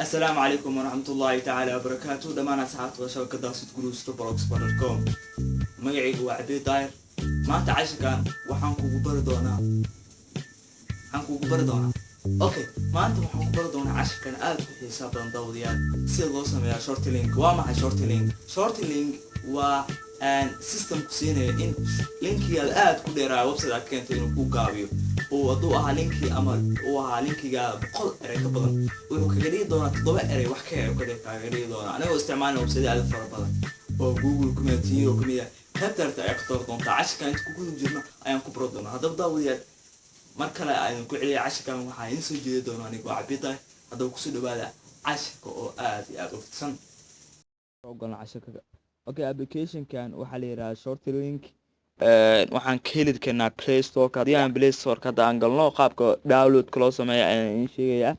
السلام عليكم ورحمة الله تعالى وبركاته. دمان أصحاب وشبكة داسة جروس بلوكس.com. مقعي هو عبيد داير. ما أنت عايشك وحنكو بردونا. أوكي ما أنت وحنكو بردونا عايشك أنا ألف حساب ضوضيات. سير لوسم يا شورت لينك وما شورت لينك. شورت لينك و سيستم كسينة إن لينكي الآد كديرا وبسيط أكنت إنه كوكابيو. وضوءها لينكي أمر وها لينكي بقول أري كبدن وكجري دونا تضوء أري وحكي وكذا كجري دونا أنا استعمالنا وبسيط على فربنا وجوجل كميتي وكمية هبترت أكتر دون تعيش كانت كوكو جرنا أيام كبردنا هذا بدأ مركلا أيام كعلي عاش كان وحين سجى دونا نقول عبيدة هذا وكسر بعد عاش كأو آدي أدوفتن. ogolaan cashirka okay application kan waxa la yiraahdaa short link waxaan ka heli karnaa Play Store ka hadii aan Play Store ka daan galno qaabka download ka loo sameeyo ayaan idin sheegayaa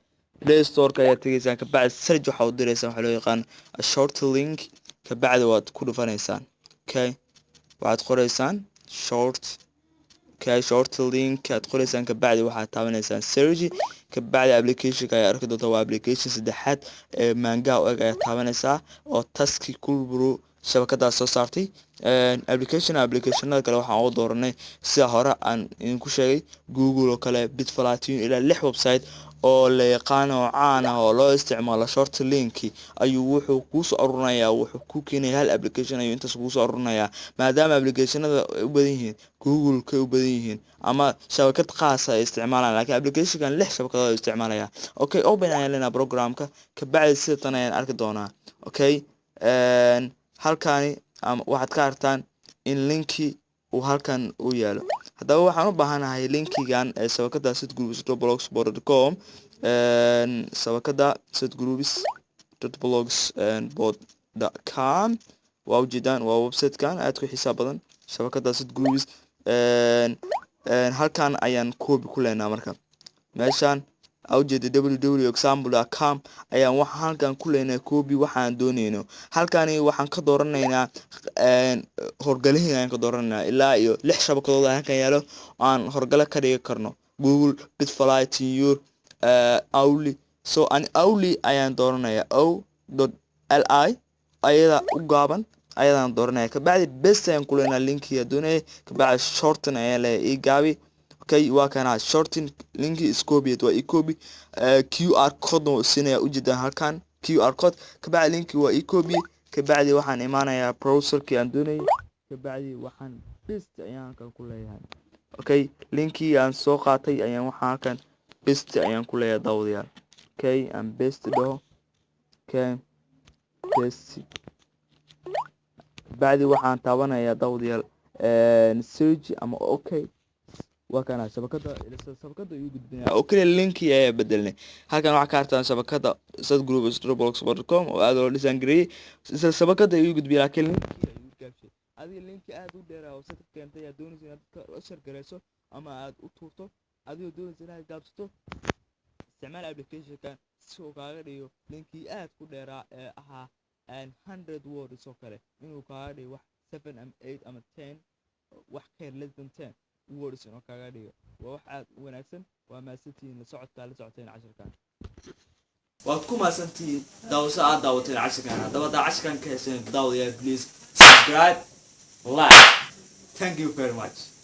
Play Store ka ayaa tagaysaan ka bacdi search waxa u diraysan waxa loo yaqaan short link ka bacdi waad ku dhufanaysaan okay waxaad qoraysaan short link aad qoraysaan ka bacdi waxaad taabanaysaan search ka bacdi application ka ayaa arki doontaa waa application saddexaad ee manga oo ay taabanaysaa oo taski kulburu shabakadaas soo saartay applicationada kale waxaan ugu dooranay sida hore aan idinku sheegay Google oo kale Bitfalation ilaa 6 website oo la yaqaan oo caan ah oo loo isticmaalo short link ayuu wuxuu ku soo ururinayaa wuxuu ku keenay hal application ayuu intaas ku soo ururinayaa maadaama applicationada u badan yihiin Google ka u badan yihiin ama shabakad qaas ah isticmaalaan laakiin application-kan 6 shabakadood isticmaalaya okay open ayaan leenahay programka ka bacdi sida tan ayaan arki doonaa okay halkaani waxaad ka aragtaan in linki uu halkan u yaalo haddaba waxaan u baahanahay linkigan ee shabakada setgroups.blogspot.com shabakada setgroups.blogspot.com waa ujeedaan waa website-kan aad ku xisaab badan shabakada setgroups halkan ayaan copy ku leenahay marka meeshan awjeeda www.example.com ayaan waxa halkan ku leenahay copy waxaan dooneyno halkani waxaan ka dooranaynaa horgalihiin ayaan ka dooranaynaa ilaa iyo 6 shabakadood halkan yaalo aan horgala ka dhigi karno Google Bitfalation Auli so an Auli ayaan dooranayaa o.li ayada u gaaban ayadaan dooranaya ka bacdi best ayaan ku leenahay linkiga doonay ka bacdi shorten ayaan leeyahay gaabi okay waa kana shorten linki is copied waa copy QR code oo sinaya u jeedaan halkan QR code ka bacdi linki waa copy ka bacdi waxaan imaanayaa browserkii aan doonay ka bacdi waxaan best ayaan kan ku leeyahay okay linki aan soo qaatay ayaan waxaan halkan best ayaan ku leeyahay daawadayaal okay aan best dhaho okay best bacdi waxaan taabanayaa daawadayaal search ama okay waa kana shabakada uu gudbinaya okay linki ayaa bedelnay halkan waxa ka artaan shabakada setgroups.blogspot.com oo aad loo design gareeyay shabakada uu gudbiyay laakiin linki ayuu gaabshay adiga linki aad u dheeraa oo sadka keentay aad doonaysid inaad ka share gareyso ama aad u tuurto adiga doonaysid inaad gaabsato isticmaal application-kan si uu kaaga dhigo linki aad ku dheeraa ee ahaa 100 words oo kale inuu kaaga dhigo wax 7 ama 8 ama 10 wax ka yar less than 10 words oo kaaga dhigo waa wax aad u wanaagsan waa maasantiin la socoteen cashirkan waad ku maasantiin daawasho aad daawateen cashirkan haddaba cashirkan ka hesheen daawadayaal please subscribe like thank you very much.